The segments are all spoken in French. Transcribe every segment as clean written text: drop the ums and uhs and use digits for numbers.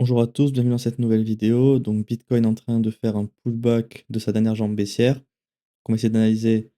Bonjour à tous, bienvenue dans cette nouvelle vidéo. Donc Bitcoin est en train de faire un pullback de sa dernière jambe baissière. On va essayer d'analyser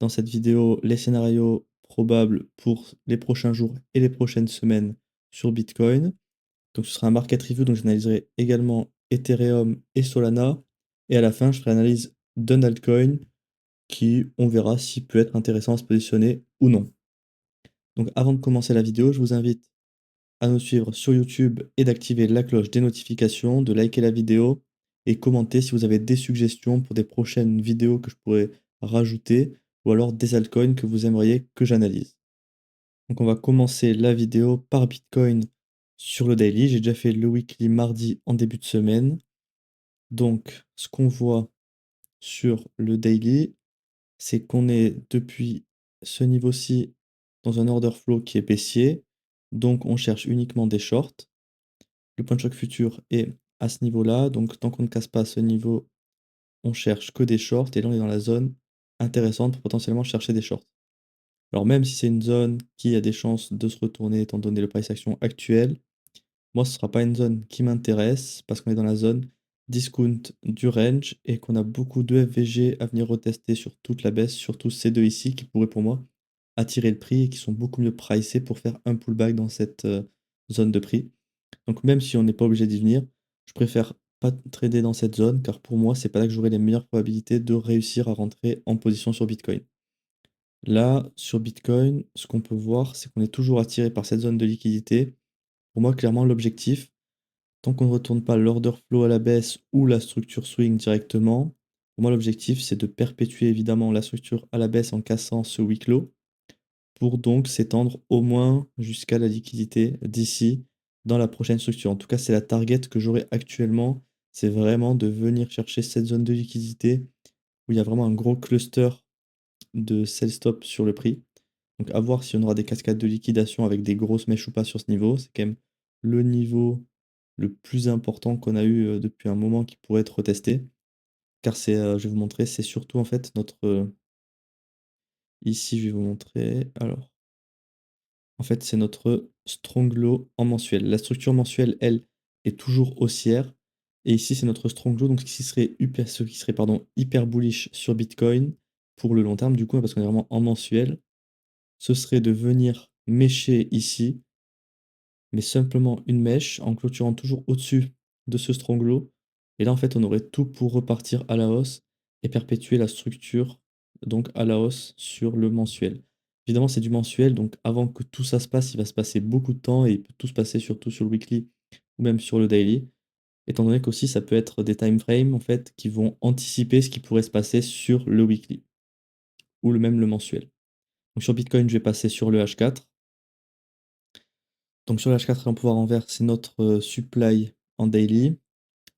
dans cette vidéo les scénarios probables pour les prochains jours et les prochaines semaines sur Bitcoin. Donc ce sera un market review, donc j'analyserai également Ethereum et Solana. Et à la fin, je ferai l'analyse d'un altcoin qui, on verra s'il peut être intéressant à se positionner ou non. Donc avant de commencer la vidéo, je vous invite à nous suivre sur YouTube et d'activer la cloche des notifications, de liker la vidéo et commenter si vous avez des suggestions pour des prochaines vidéos que je pourrais rajouter ou alors des altcoins que vous aimeriez que j'analyse. Donc on va commencer la vidéo par Bitcoin sur le daily. J'ai déjà fait le weekly mardi en début de semaine. Donc ce qu'on voit sur le daily, c'est qu'on est depuis ce niveau-ci dans un order flow qui est baissier. Donc on cherche uniquement des shorts. Le point de choc futur est à ce niveau-là, donc tant qu'on ne casse pas à ce niveau, on cherche que des shorts, et là on est dans la zone intéressante pour potentiellement chercher des shorts. Alors même si c'est une zone qui a des chances de se retourner étant donné le price action actuel, moi ce ne sera pas une zone qui m'intéresse parce qu'on est dans la zone discount du range et qu'on a beaucoup de FVG à venir retester sur toute la baisse, surtout ces deux ici qui pourraient pour moi attirer le prix et qui sont beaucoup mieux pricés pour faire un pullback dans cette zone de prix. Donc même si on n'est pas obligé d'y venir, je préfère pas trader dans cette zone car pour moi, c'est pas là que j'aurai les meilleures probabilités de réussir à rentrer en position sur Bitcoin. Là, sur Bitcoin, ce qu'on peut voir, c'est qu'on est toujours attiré par cette zone de liquidité. Pour moi, clairement, l'objectif, tant qu'on ne retourne pas l'order flow à la baisse ou la structure swing directement, pour moi, l'objectif, c'est de perpétuer évidemment la structure à la baisse en cassant ce week low pour donc s'étendre au moins jusqu'à la liquidité d'ici dans la prochaine structure. En tout cas, c'est la target que j'aurai actuellement. C'est vraiment de venir chercher cette zone de liquidité où il y a vraiment un gros cluster de sell stop sur le prix. Donc à voir si on aura des cascades de liquidation avec des grosses mèches ou pas sur ce niveau. C'est quand même le niveau le plus important qu'on a eu depuis un moment qui pourrait être retesté. Car c'est, je vais vous montrer, c'est surtout en fait notre... ici, je vais vous montrer. Alors, en fait, c'est notre strong low en mensuel. La structure mensuelle, elle, est toujours haussière. Et ici, c'est notre strong low, donc ce qui serait pardon, hyper bullish sur Bitcoin pour le long terme, du coup, parce qu'on est vraiment en mensuel, ce serait de venir mêcher ici, mais simplement une mèche, en clôturant toujours au-dessus de ce strong low. Et là, en fait, on aurait tout pour repartir à la hausse et perpétuer la structure, donc à la hausse sur le mensuel. Évidemment, c'est du mensuel, donc avant que tout ça se passe, il va se passer beaucoup de temps et il peut tout se passer surtout sur le weekly ou même sur le daily. Étant donné qu'aussi ça peut être des time frames en fait qui vont anticiper ce qui pourrait se passer sur le weekly ou même le mensuel. Donc sur Bitcoin, je vais passer sur le H4. Donc sur le H4 en pouvoir envers, c'est notre supply en daily.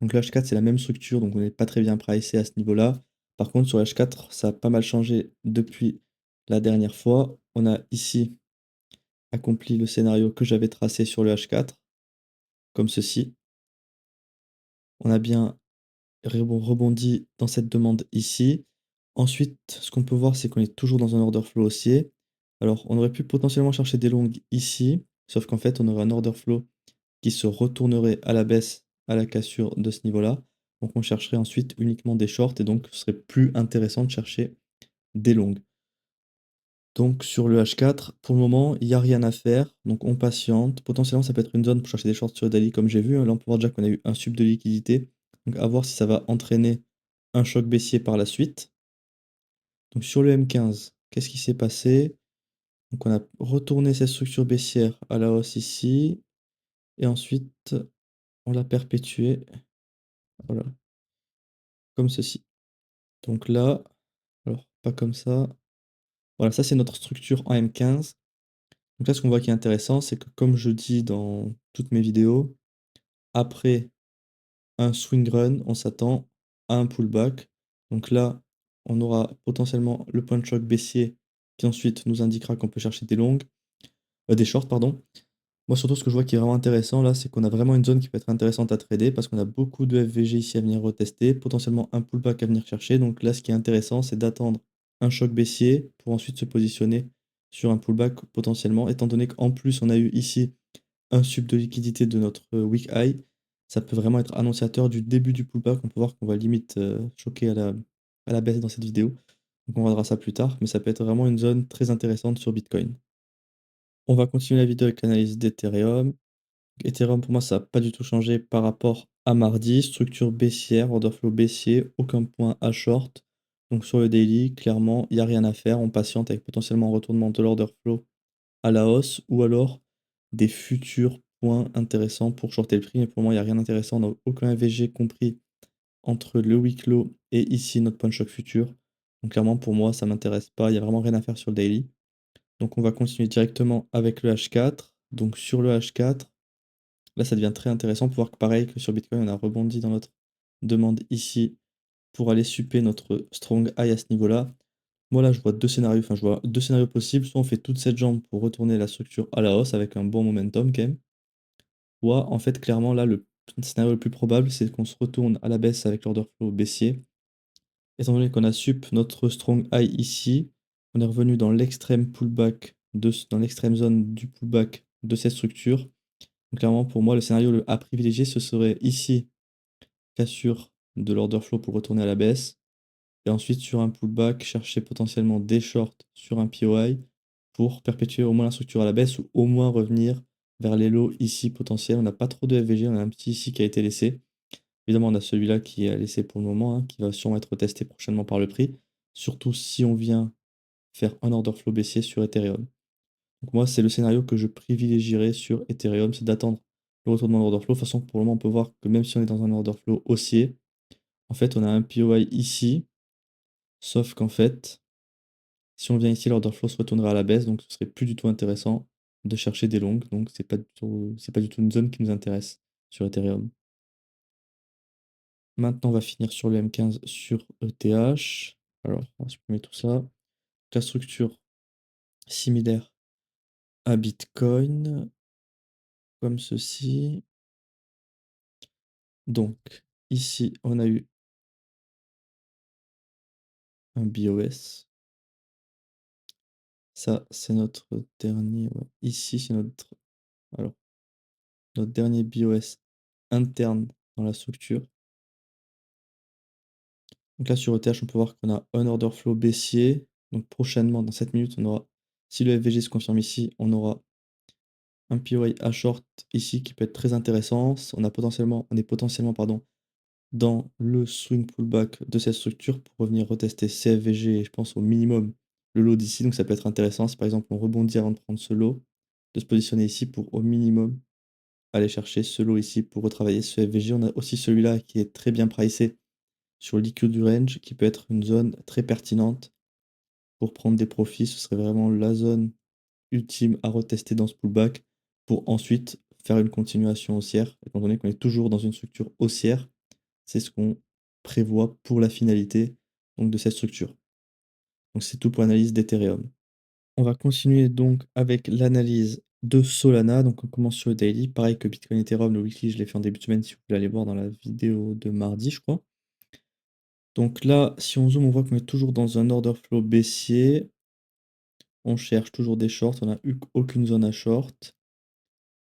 Donc le H4, c'est la même structure, donc on n'est pas très bien pricé à ce niveau-là. Par contre, sur le H4, ça a pas mal changé depuis la dernière fois. On a ici accompli le scénario que j'avais tracé sur le H4, comme ceci. On a bien rebondi dans cette demande ici. Ensuite, ce qu'on peut voir, c'est qu'on est toujours dans un order flow haussier. Alors, on aurait pu potentiellement chercher des longues ici, sauf qu'en fait, on aurait un order flow qui se retournerait à la baisse à la cassure de ce niveau-là. Donc, on chercherait ensuite uniquement des shorts et donc ce serait plus intéressant de chercher des longues. Donc, sur le H4, pour le moment, il n'y a rien à faire. Donc, on patiente. Potentiellement, ça peut être une zone pour chercher des shorts sur le daily, comme j'ai vu. Là, on peut voir déjà qu'on a eu un sub de liquidité. Donc, à voir si ça va entraîner un choc baissier par la suite. Donc, sur le M15, qu'est-ce qui s'est passé? Donc, on a retourné cette structure baissière à la hausse ici. Et ensuite, on l'a perpétuée. Voilà, comme ceci. Donc là, alors pas comme ça. Voilà, ça c'est notre structure en M15. Donc là, ce qu'on voit qui est intéressant, c'est que comme je dis dans toutes mes vidéos, après un swing run, on s'attend à un pullback. Donc là, on aura potentiellement le point de choc baissier qui ensuite nous indiquera qu'on peut chercher des longues, des shorts, pardon. Moi, surtout, ce que je vois qui est vraiment intéressant là, c'est qu'on a vraiment une zone qui peut être intéressante à trader parce qu'on a beaucoup de FVG ici à venir retester, potentiellement un pullback à venir chercher. Donc là, ce qui est intéressant, c'est d'attendre un choc baissier pour ensuite se positionner sur un pullback potentiellement, étant donné qu'en plus, on a eu ici un sub de liquidité de notre weak high. ça peut vraiment être annonciateur du début du pullback. On peut voir qu'on va limite, choquer à la baisse dans cette vidéo. Donc on regardera ça plus tard, mais ça peut être vraiment une zone très intéressante sur Bitcoin. On va continuer la vidéo avec l'analyse d'Ethereum. Ethereum, pour moi, ça n'a pas du tout changé par rapport à mardi. Structure baissière, order flow baissier, aucun point à short. Donc sur le daily, clairement, il n'y a rien à faire. On patiente avec potentiellement un retournement de l'order flow à la hausse ou alors des futurs points intéressants pour shorter le prix. Mais pour moi, il n'y a rien d'intéressant. On n'a aucun VG compris entre le week low et ici notre point de choc futur. Donc clairement, pour moi, ça ne m'intéresse pas. Il n'y a vraiment rien à faire sur le daily. Donc on va continuer directement avec le H4. Donc sur le H4, là ça devient très intéressant pour voir que pareil que sur Bitcoin, on a rebondi dans notre demande ici pour aller super notre strong high à ce niveau-là. Moi là je vois deux scénarios, enfin je vois deux scénarios possibles. Soit on fait toute cette jambe pour retourner la structure à la hausse avec un bon momentum quand même. Soit en fait clairement là le scénario le plus probable c'est qu'on se retourne à la baisse avec l'order flow baissier. Étant donné qu'on a sup notre strong high ici, on est revenu dans l'extrême pullback, dans l'extrême zone du pullback de cette structure. Donc clairement, pour moi, le scénario à privilégier, ce serait ici, cassure de l'order flow pour retourner à la baisse. Et ensuite, sur un pullback, chercher potentiellement des shorts sur un POI pour perpétuer au moins la structure à la baisse ou au moins revenir vers les lows ici potentiels. On n'a pas trop de FVG, on a un petit ici qui a été laissé. Évidemment, on a celui-là qui est laissé pour le moment, hein, qui va sûrement être testé prochainement par le prix. Surtout si on vient faire un order flow baissier sur Ethereum. Donc moi, c'est le scénario que je privilégierais sur Ethereum, c'est d'attendre le retournement de l'order flow. De toute façon, pour le moment, on peut voir que même si on est dans un order flow haussier, en fait, on a un POI ici, sauf qu'en fait, si on vient ici, l'order flow se retournera à la baisse, donc ce serait plus du tout intéressant de chercher des longues. Donc c'est pas du tout une zone qui nous intéresse sur Ethereum. Maintenant, on va finir sur le M15 sur ETH. Alors, on va supprimer tout ça. La structure similaire à Bitcoin, comme ceci. Donc, ici, on a eu un BOS. Ça, c'est notre dernier. Ouais. Ici, c'est alors, notre dernier BOS interne dans la structure. Donc là, sur ETH, on peut voir qu'on a un order flow baissier. Donc prochainement, dans 7 minutes, on aura, si le FVG se confirme ici, on aura un POI à short ici qui peut être très intéressant. On est potentiellement pardon, dans le swing pullback de cette structure pour revenir retester CFVG et je pense au minimum le lot d'ici. Donc ça peut être intéressant si par exemple on rebondit avant de prendre ce lot, de se positionner ici pour au minimum aller chercher ce lot ici pour retravailler ce FVG. On a aussi celui-là qui est très bien pricé sur le liquide du range qui peut être une zone très pertinente pour prendre des profits. Ce serait vraiment la zone ultime à retester dans ce pullback pour ensuite faire une continuation haussière, étant donné qu'on est toujours dans une structure haussière. C'est ce qu'on prévoit pour la finalité donc, de cette structure. Donc c'est tout pour l'analyse d'Ethereum. On va continuer donc avec l'analyse de Solana. Donc on commence sur le daily. Pareil que Bitcoin Ethereum, le weekly, je l'ai fait en début de semaine si vous voulez aller voir dans la vidéo de mardi, je crois. Donc là, si on zoome, on voit qu'on est toujours dans un order flow baissier. On cherche toujours des shorts. On n'a eu aucune zone à short.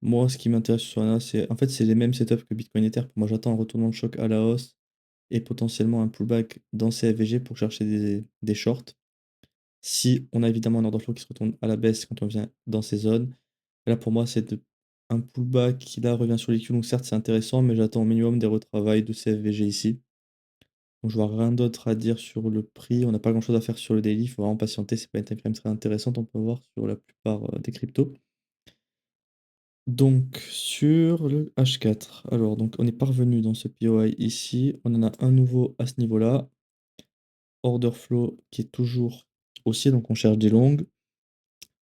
Moi, ce qui m'intéresse sur Solana, c'est en fait c'est les mêmes setups que Bitcoin Ether. Pour moi, j'attends un retournement de choc à la hausse et potentiellement un pullback dans CFVG pour chercher des shorts. Si on a évidemment un order flow qui se retourne à la baisse quand on vient dans ces zones. Et là, pour moi, un pullback qui là revient sur les Q. Donc certes, c'est intéressant, mais j'attends au minimum des retravails de CFVG ici. Donc je vois rien d'autre à dire sur le prix. On n'a pas grand-chose à faire sur le daily. Il faut vraiment patienter. C'est pas une timeframe très intéressante. On peut voir sur la plupart des cryptos. Donc sur le H4, alors donc on est parvenu dans ce POI ici, on en a un nouveau à ce niveau-là, order flow qui est toujours haussier, donc on cherche des longues.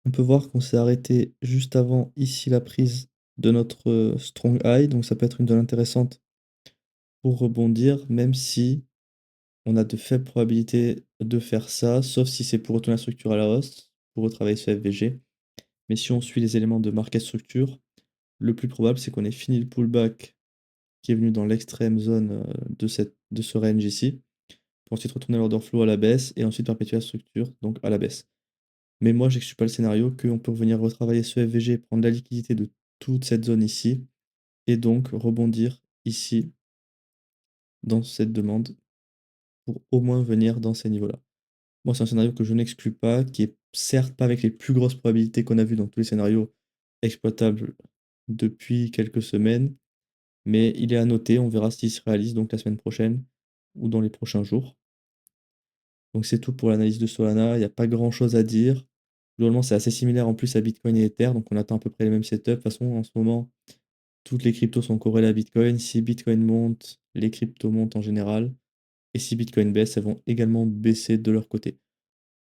On peut voir qu'on s'est arrêté juste avant ici la prise de notre strong high, donc ça peut être une zone intéressante pour rebondir, même si on a de faibles probabilités de faire ça, sauf si c'est pour retourner la structure à la hausse, pour retravailler ce FVG. Mais si on suit les éléments de market structure, le plus probable c'est qu'on ait fini le pullback qui est venu dans l'extrême zone de ce range ici, pour ensuite retourner l'order flow à la baisse et ensuite perpétuer la structure, donc à la baisse. Mais moi, j'exclus pas le scénario qu'on peut venir retravailler ce FVG, prendre la liquidité de toute cette zone ici, et donc rebondir ici, dans cette demande, pour au moins venir dans ces niveaux-là. Moi, c'est un scénario que je n'exclus pas, qui est certes pas avec les plus grosses probabilités qu'on a vues dans tous les scénarios exploitables depuis quelques semaines, mais il est à noter, on verra s'il se réalise donc la semaine prochaine ou dans les prochains jours. Donc c'est tout pour l'analyse de Solana, il n'y a pas grand-chose à dire. Globalement, c'est assez similaire en plus à Bitcoin et Ether, donc on attend à peu près les mêmes setups. De toute façon, en ce moment, toutes les cryptos sont corrélées à Bitcoin. Si Bitcoin monte, les cryptos montent en général. Et si Bitcoin baisse, elles vont également baisser de leur côté.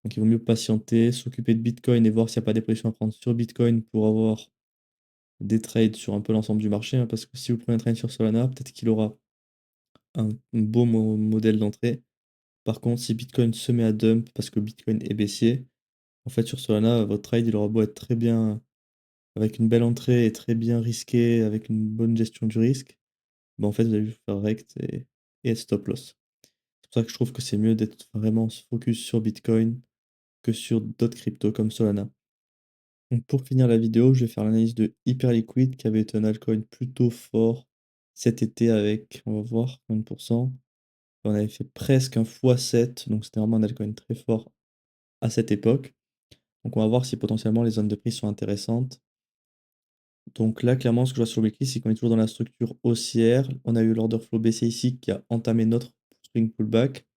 Donc il vaut mieux patienter, s'occuper de Bitcoin et voir s'il n'y a pas des positions à prendre sur Bitcoin pour avoir des trades sur un peu l'ensemble du marché, hein, parce que si vous prenez un trade sur Solana, peut-être qu'il aura un beau modèle d'entrée. Par contre, si Bitcoin se met à dump parce que Bitcoin est baissier, en fait sur Solana, votre trade il aura beau être très bien, avec une belle entrée et très bien risqué, avec une bonne gestion du risque, bah en fait vous allez juste faire rect et être stop loss. C'est pour ça que je trouve que c'est mieux d'être vraiment focus sur Bitcoin que sur d'autres cryptos comme Solana. Donc pour finir la vidéo, je vais faire l'analyse de Hyperliquid qui avait été un altcoin plutôt fort cet été avec, on va voir, combien de pourcents. On avait fait presque un x7, donc c'était vraiment un altcoin très fort à cette époque. Donc on va voir si potentiellement les zones de prix sont intéressantes. Donc là, clairement, ce que je vois sur le weekly, c'est qu'on est toujours dans la structure haussière. On a eu l'order flow baissier ici qui a entamé notre swing pullback.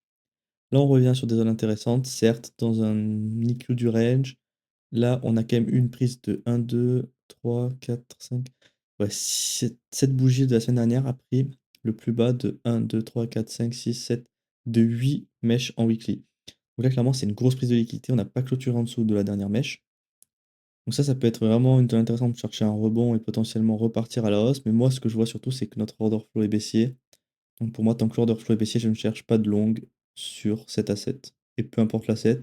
Là, on revient sur des zones intéressantes, certes, dans un EQ du range. Là, on a quand même eu une prise de 1, 2, 3, 4, 5. Ouais, cette bougie de la semaine dernière a pris le plus bas de 1, 2, 3, 4, 5, 6, 7, de 8 mèches en weekly. Donc là, clairement, c'est une grosse prise de liquidité. On n'a pas clôturé en dessous de la dernière mèche. Donc ça peut être vraiment une zone intéressante de chercher un rebond et potentiellement repartir à la hausse. Mais moi, ce que je vois surtout, c'est que notre order flow est baissier. Donc pour moi, tant que l'order flow est baissier, je ne cherche pas de long sur cet asset. Et peu importe l'asset,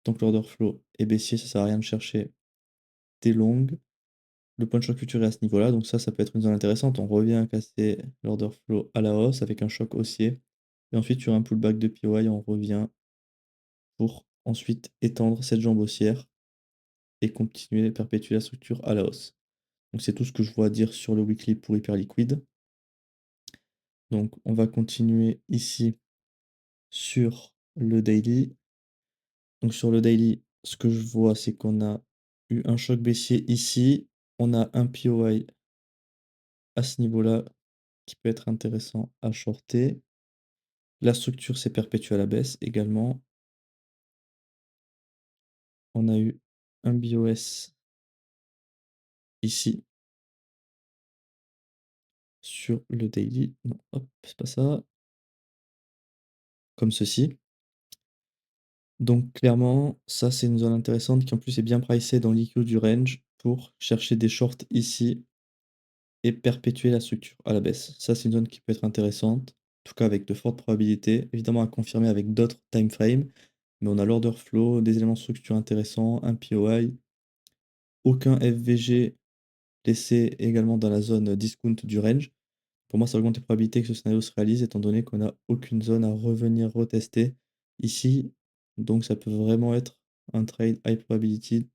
tant que l'order flow est baissier, ça sert à rien de chercher des longues. Le point de choc futur est à ce niveau-là, donc ça peut être une zone intéressante. On revient à casser l'order flow à la hausse avec un choc haussier. Et ensuite, sur un pullback de POI, on revient pour ensuite étendre cette jambe haussière et continuer, perpétuer la structure à la hausse. Donc c'est tout ce que je vois à dire sur le weekly pour Hyperliquid. Donc on va continuer ici sur le daily. Donc sur le daily, ce que je vois, c'est qu'on a eu un choc baissier ici. On a un POI à ce niveau-là qui peut être intéressant à shorter. La structure s'est perpétuée à la baisse également. On a eu un BOS ici sur le daily. Non, hop, c'est pas ça. Comme ceci. Donc clairement, ça c'est une zone intéressante qui en plus est bien pricée dans l'IQ du range pour chercher des shorts ici et perpétuer la structure à la baisse. Ça c'est une zone qui peut être intéressante, en tout cas avec de fortes probabilités, évidemment à confirmer avec d'autres time frames, mais on a l'order flow, des éléments de structure intéressants, un POI, aucun FVG laissé également dans la zone discount du range. Pour moi, ça augmente les probabilités que ce scénario se réalise, étant donné qu'on n'a aucune zone à revenir retester ici. Donc ça peut vraiment être un trade high probability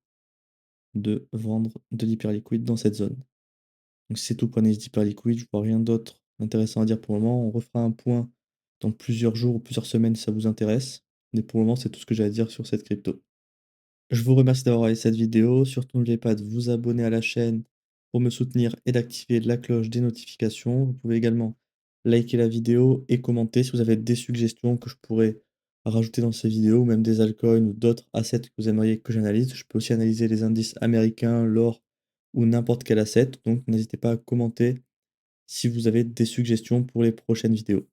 de vendre de l'hyperliquide dans cette zone. Donc c'est tout pour l'analyse d'hyperliquide, je vois rien d'autre d'intéressant à dire pour le moment. On refera un point dans plusieurs jours ou plusieurs semaines si ça vous intéresse. Mais pour le moment, c'est tout ce que j'ai à dire sur cette crypto. Je vous remercie d'avoir regardé cette vidéo. Surtout, n'oubliez pas de vous abonner à la chaîne pour me soutenir et d'activer la cloche des notifications. Vous pouvez également liker la vidéo et commenter si vous avez des suggestions que je pourrais rajouter dans ces vidéos, ou même des altcoins ou d'autres assets que vous aimeriez que j'analyse. Je peux aussi analyser les indices américains, l'or ou n'importe quel asset. Donc n'hésitez pas à commenter si vous avez des suggestions pour les prochaines vidéos.